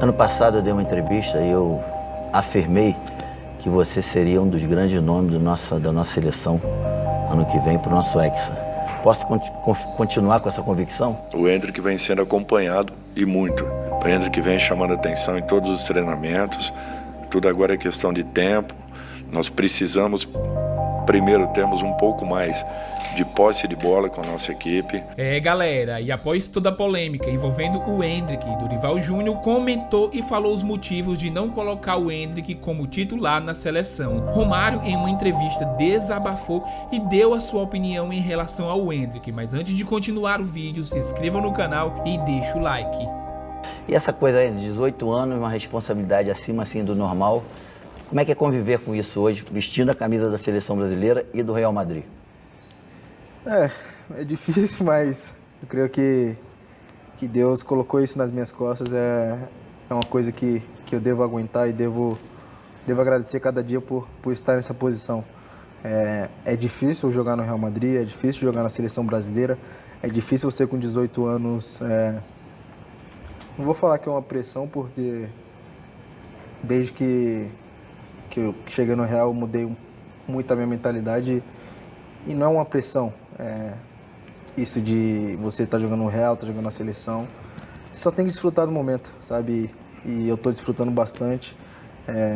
Ano passado eu dei uma entrevista e eu afirmei que você seria um dos grandes nomes da nossa seleção ano que vem para o nosso Hexa. Posso continuar com essa convicção? O Endrick vem sendo acompanhado e muito. O Endrick vem chamando atenção em todos os treinamentos. Tudo agora é questão de tempo. Nós precisamos, primeiro, termos um pouco mais de posse de bola com a nossa equipe. Galera, e após toda a polêmica envolvendo o Endrick, Dorival Júnior comentou e falou os motivos de não colocar o Endrick como titular na seleção. Romário, em uma entrevista, desabafou e deu a sua opinião em relação ao Endrick. Mas antes de continuar o vídeo, se inscreva no canal e deixa o like. E essa coisa aí de 18 anos, uma responsabilidade acima assim do normal, como é que é conviver com isso hoje, vestindo a camisa da seleção brasileira e do Real Madrid? É difícil, mas eu creio que Deus colocou isso nas minhas costas. É uma coisa que eu devo aguentar e devo agradecer cada dia por estar nessa posição. É difícil jogar no Real Madrid, é difícil jogar na seleção brasileira, é difícil você com 18 anos. Não vou falar que é uma pressão, porque desde que eu cheguei no Real eu mudei muito a minha mentalidade e não é uma pressão. Isso de você estar jogando no Real, estar jogando na seleção, você só tem que desfrutar do momento, sabe? E eu estou desfrutando bastante.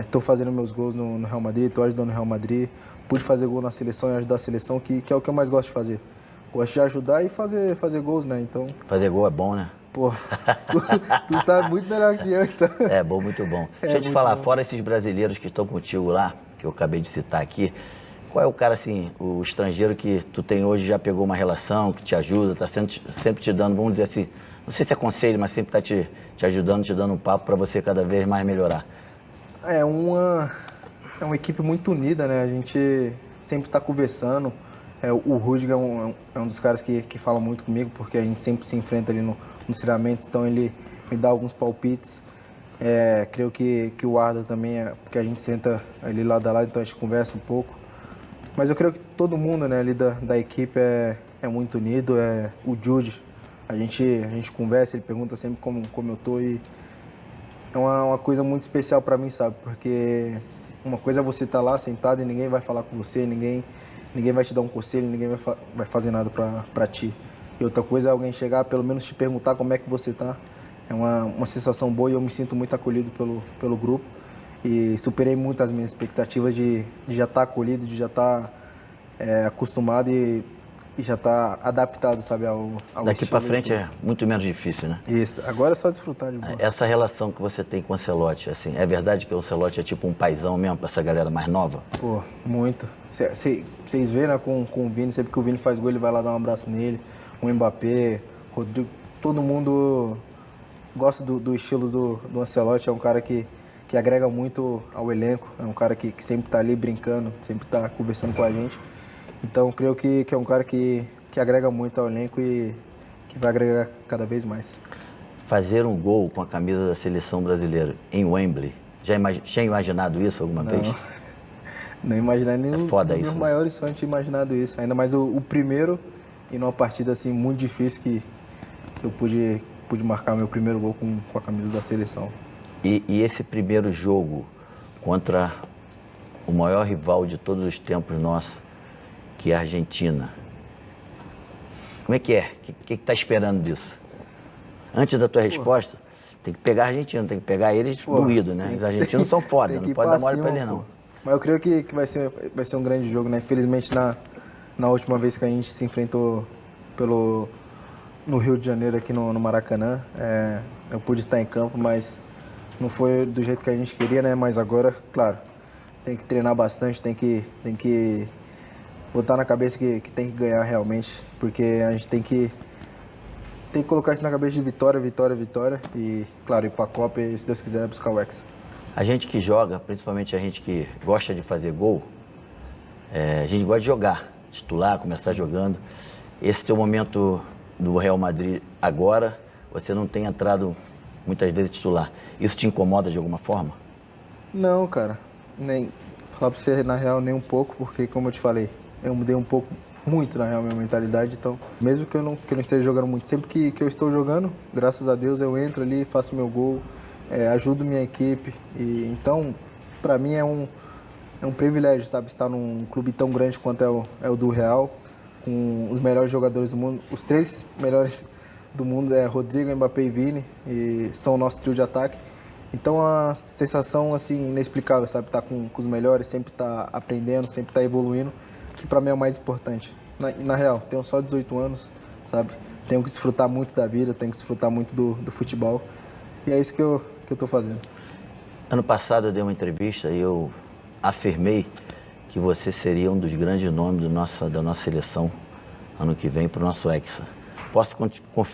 Estou fazendo meus gols no Real Madrid, estou ajudando o Real Madrid. Pude fazer gol na seleção e ajudar a seleção, que é o que eu mais gosto de fazer. Gosto de ajudar e fazer gols, né? Então, Fazer gol é bom, né? pô, tu sabe muito melhor que eu, então. É bom, muito bom. Deixa eu te falar, fora esses brasileiros que estão contigo lá, que eu acabei de citar aqui, qual é o cara, assim, o estrangeiro que tu tem hoje, já pegou uma relação, que te ajuda, tá sempre te dando, vamos dizer assim, não sei se é conselho, mas sempre tá te ajudando, te dando um papo para você cada vez mais melhorar? É uma equipe muito unida, né? A gente sempre tá conversando. O Rudiger é um dos caras que fala muito comigo, porque a gente sempre se enfrenta ali nos treinamentos, então ele me dá alguns palpites. Creio que o Arda também, porque a gente senta ali lado a lado, então a gente conversa um pouco. Mas eu creio que todo mundo, né, ali da equipe é muito unido. O Jude, a gente conversa, ele pergunta sempre como eu tô, e é uma coisa muito especial para mim, sabe? Porque uma coisa é você estar lá sentado e ninguém vai falar com você, ninguém vai te dar um conselho, ninguém vai fazer nada para ti. E outra coisa é alguém chegar, pelo menos te perguntar como é que você tá. É uma sensação boa e eu me sinto muito acolhido pelo grupo. E superei muito as minhas expectativas de já estar acolhido, de já estar acostumado e já estar adaptado, sabe, ao Daqui para frente é muito menos difícil, né? Isso, agora é só desfrutar de boa. Essa relação que você tem com o Ancelotti, assim, é verdade que o Ancelotti é tipo um paizão mesmo para essa galera mais nova? Pô, muito. Vocês veem, né, com o Vini, sempre que o Vini faz gol, ele vai lá dar um abraço nele. O Mbappé, Rodrigo, todo mundo gosta do estilo do Ancelotti. É um cara que agrega muito ao elenco, é um cara que sempre está ali brincando, sempre está conversando com a gente. Então, creio que é um cara que agrega muito ao elenco e que vai agregar cada vez mais. Fazer um gol com a camisa da seleção brasileira em Wembley, tinha imaginado isso alguma vez? Não imaginei nem é foda nos isso, meus né? maiores sonhos tinha imaginado isso. Ainda mais o primeiro, e numa partida assim muito difícil que eu pude marcar meu primeiro gol com a camisa da seleção. E esse primeiro jogo contra o maior rival de todos os tempos nosso, que é a Argentina, como é que é? O que tá esperando disso? Antes da tua resposta, tem que pegar a Argentina, tem que pegar eles doído, né? Os argentinos são foda, não pode dar mole pra eles não. Mas eu creio que vai ser um grande jogo, né? Infelizmente, na última vez que a gente se enfrentou no Rio de Janeiro, aqui no Maracanã, eu pude estar em campo, mas não foi do jeito que a gente queria, né? Mas agora, claro, tem que treinar bastante, tem que botar na cabeça que tem que ganhar realmente, porque a gente tem que colocar isso na cabeça de vitória, vitória, vitória e, claro, ir pra Copa e, se Deus quiser, buscar o Hexa. A gente que joga, principalmente a gente que gosta de fazer gol, a gente gosta de jogar, titular, começar jogando. Esse teu momento do Real Madrid agora, você não tem entrado muitas vezes titular. Isso te incomoda de alguma forma? Não, cara. Nem falar pra você, na real, nem um pouco, porque, como eu te falei, eu mudei muito, na real, minha mentalidade. Então, mesmo que eu não esteja jogando muito, sempre que eu estou jogando, graças a Deus, eu entro ali, faço meu gol ajudo minha equipe. E então, para mim é um privilégio, sabe, estar num clube tão grande quanto é o do Real, com os melhores jogadores do mundo. Os 3 melhores do mundo é Rodrigo, Mbappé e Vini, e são o nosso trio de ataque. Então, a sensação assim inexplicável, sabe, estar com os melhores, sempre estar aprendendo, sempre estar evoluindo, que para mim é o mais importante. Na real, tenho só 18 anos, sabe? Tenho que desfrutar muito da vida, tenho que desfrutar muito do futebol. E é isso que eu estou fazendo. Ano passado eu dei uma entrevista e eu afirmei que você seria um dos grandes nomes da nossa seleção ano que vem para o nosso Hexa. Posso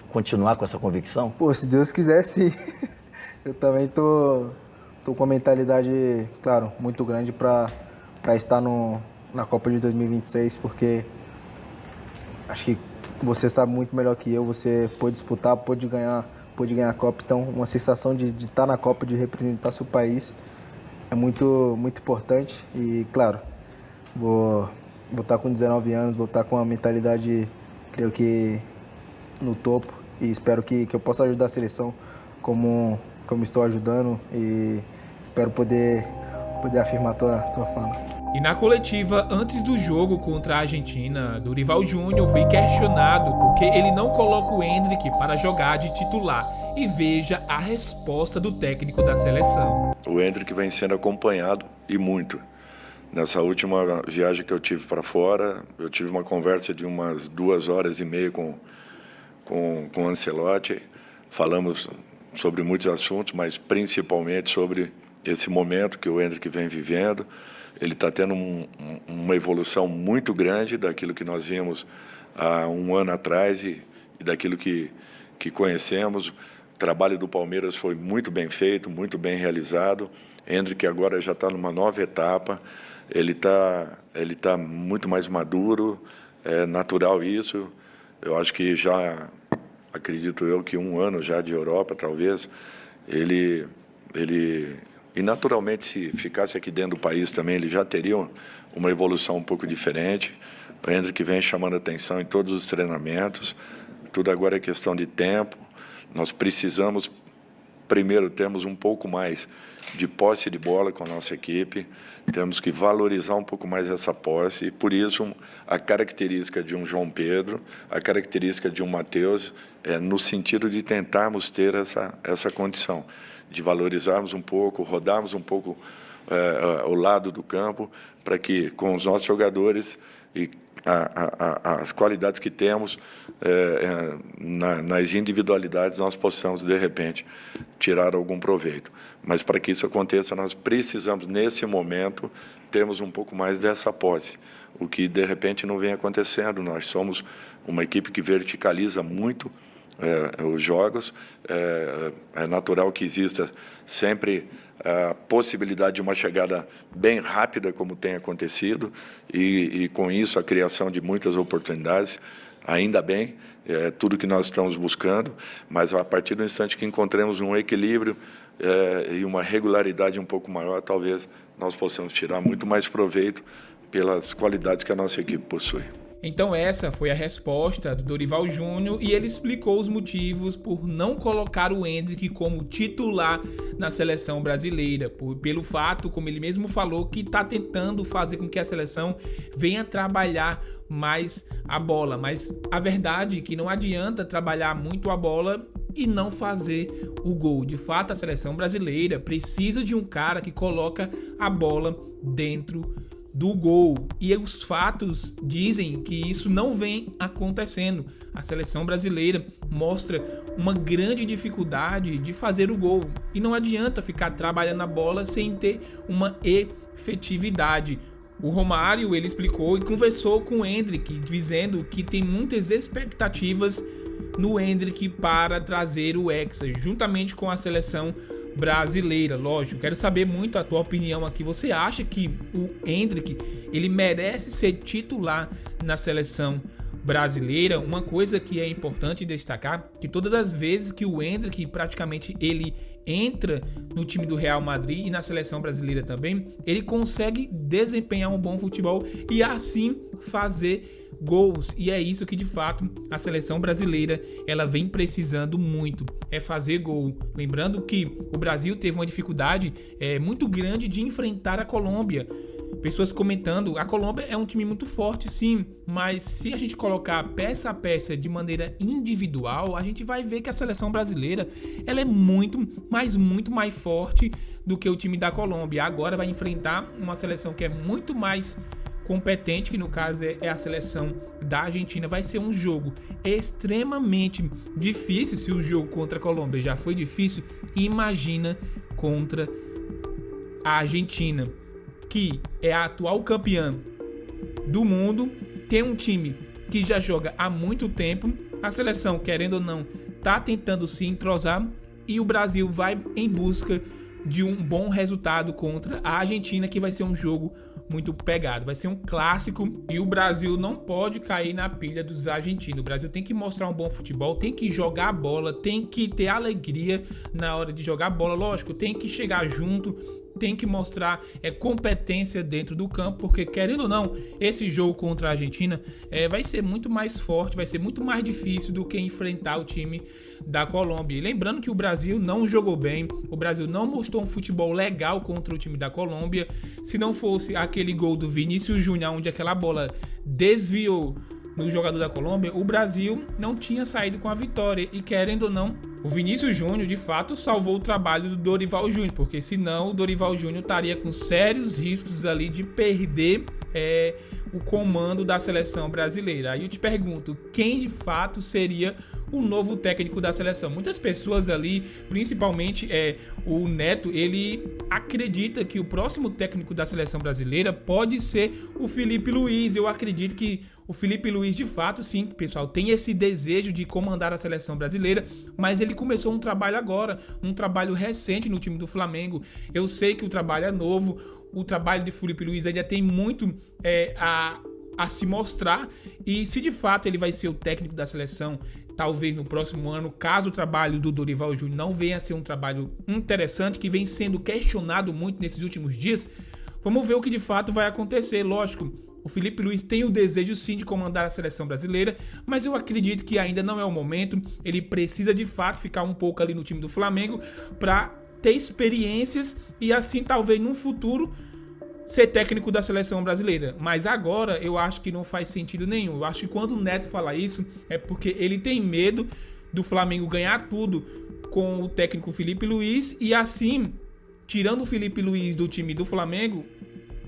continuar com essa convicção? Pô, se Deus quiser, sim. Eu também tô com uma mentalidade, claro, muito grande para estar na Copa de 2026, porque acho que você sabe muito melhor que eu, você pôde disputar, pôde ganhar a Copa, então uma sensação de estar na Copa, de representar seu país é muito, muito importante e, claro, vou estar com 19 anos, vou estar com uma mentalidade, creio que, no topo e espero que eu possa ajudar a seleção como estou ajudando e espero poder afirmar a tua fala. E na coletiva, antes do jogo contra a Argentina, Dorival Júnior foi questionado porque ele não coloca o Endrick para jogar de titular. E veja a resposta do técnico da seleção. O Endrick vem sendo acompanhado e muito. Nessa última viagem que eu tive para fora, eu tive uma conversa de umas 2h30 com o Ancelotti. Falamos sobre muitos assuntos, mas principalmente sobre esse momento que o Endrick vem vivendo. Ele está tendo uma evolução muito grande daquilo que nós vimos há um ano atrás e daquilo que conhecemos. O trabalho do Palmeiras foi muito bem feito, muito bem realizado. Endrick agora já está numa nova etapa. Ele tá muito mais maduro, é natural isso. Eu acho que já, acredito eu, que 1 ano já de Europa, talvez, ele e naturalmente, se ficasse aqui dentro do país também, ele já teria uma evolução um pouco diferente. O Endrick vem chamando atenção em todos os treinamentos. Tudo agora é questão de tempo. Nós precisamos, primeiro, termos um pouco mais de posse de bola com a nossa equipe. Temos que valorizar um pouco mais essa posse. E, por isso, a característica de um João Pedro, a característica de um Matheus, é no sentido de tentarmos ter essa condição, de valorizarmos um pouco, rodarmos um pouco o lado do campo, para que, com os nossos jogadores e as qualidades que temos, nas individualidades, nós possamos, de repente, tirar algum proveito. Mas, para que isso aconteça, nós precisamos, nesse momento, termos um pouco mais dessa posse, o que, de repente, não vem acontecendo. Nós somos uma equipe que verticaliza muito os jogos. É natural que exista sempre a possibilidade de uma chegada bem rápida, como tem acontecido, e com isso a criação de muitas oportunidades, ainda bem, é tudo que nós estamos buscando, mas a partir do instante que encontremos um equilíbrio e uma regularidade um pouco maior, talvez nós possamos tirar muito mais proveito pelas qualidades que a nossa equipe possui. Então essa foi a resposta do Dorival Júnior e ele explicou os motivos por não colocar o Endrick como titular na seleção brasileira, pelo fato, como ele mesmo falou, que está tentando fazer com que a seleção venha trabalhar mais a bola, mas a verdade é que não adianta trabalhar muito a bola e não fazer o gol. De fato, a seleção brasileira precisa de um cara que coloca a bola dentro do gol, e os fatos dizem que isso não vem acontecendo. A seleção brasileira mostra uma grande dificuldade de fazer o gol, e não adianta ficar trabalhando a bola sem ter uma efetividade. O Romário, ele explicou e conversou com o Endrick, dizendo que tem muitas expectativas no Endrick para trazer o Hexa, juntamente com a seleção brasileira. Lógico, quero saber muito a tua opinião aqui. Você acha que o Endrick, ele merece ser titular na seleção brasileira, uma coisa que é importante destacar, que todas as vezes que o Endrick praticamente ele entra no time do Real Madrid e na seleção brasileira também, ele consegue desempenhar um bom futebol e assim fazer gols. E é isso que de fato a seleção brasileira ela vem precisando muito, é fazer gol. Lembrando que o Brasil teve uma dificuldade muito grande de enfrentar a Colômbia. Pessoas comentando, a Colômbia é um time muito forte sim, mas se a gente colocar peça a peça de maneira individual, a gente vai ver que a seleção brasileira ela é muito mais forte do que o time da Colômbia. Agora vai enfrentar uma seleção que é muito mais competente, que no caso é a seleção da Argentina. Vai ser um jogo extremamente difícil. Se o jogo contra a Colômbia já foi difícil, imagina contra a Argentina, que é a atual campeã do mundo, tem um time que já joga há muito tempo, a seleção, querendo ou não, tá tentando se entrosar e o Brasil vai em busca de um bom resultado contra a Argentina, que vai ser um jogo muito pegado, vai ser um clássico e o Brasil não pode cair na pilha dos argentinos. O Brasil tem que mostrar um bom futebol, tem que jogar bola, tem que ter alegria na hora de jogar bola, lógico, tem que chegar junto, tem que mostrar competência dentro do campo, porque querendo ou não, esse jogo contra a Argentina vai ser muito mais forte, vai ser muito mais difícil do que enfrentar o time da Colômbia. E lembrando que o Brasil não jogou bem, o Brasil não mostrou um futebol legal contra o time da Colômbia. Se não fosse aquele gol do Vinícius Júnior, onde aquela bola desviou no jogador da Colômbia, o Brasil não tinha saído com a vitória. E querendo ou não, o Vinícius Júnior de fato salvou o trabalho do Dorival Júnior, porque senão o Dorival Júnior estaria com sérios riscos ali de perder o comando da seleção brasileira. Aí eu te pergunto, quem de fato seria o novo técnico da seleção? Muitas pessoas ali, principalmente o Neto, ele acredita que o próximo técnico da seleção brasileira pode ser o Felipe Luiz. Eu acredito que o Felipe Luiz, de fato, sim, pessoal, tem esse desejo de comandar a seleção brasileira, mas ele começou um trabalho agora, um trabalho recente no time do Flamengo. Eu sei que o trabalho é novo, o trabalho de Felipe Luiz ainda tem muito a se mostrar, e se de fato ele vai ser o técnico da seleção, talvez no próximo ano, caso o trabalho do Dorival Júnior não venha a ser um trabalho interessante, que vem sendo questionado muito nesses últimos dias, vamos ver o que de fato vai acontecer. Lógico, o Felipe Luiz tem o desejo sim de comandar a seleção brasileira, mas eu acredito que ainda não é o momento. Ele precisa de fato ficar um pouco ali no time do Flamengo para ter experiências e assim talvez no futuro ser técnico da seleção brasileira. Mas agora eu acho que não faz sentido nenhum. Eu acho que quando o Neto fala isso é porque ele tem medo do Flamengo ganhar tudo com o técnico Felipe Luiz e assim, tirando o Felipe Luiz do time do Flamengo,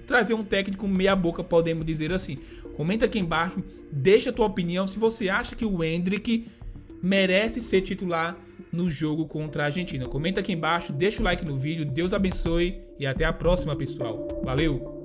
trazer um técnico meia boca, podemos dizer assim. Comenta aqui embaixo, deixa a tua opinião se você acha que o Endrick merece ser titular no jogo contra a Argentina. Comenta aqui embaixo, deixa o like no vídeo, Deus abençoe e até a próxima, pessoal. Valeu!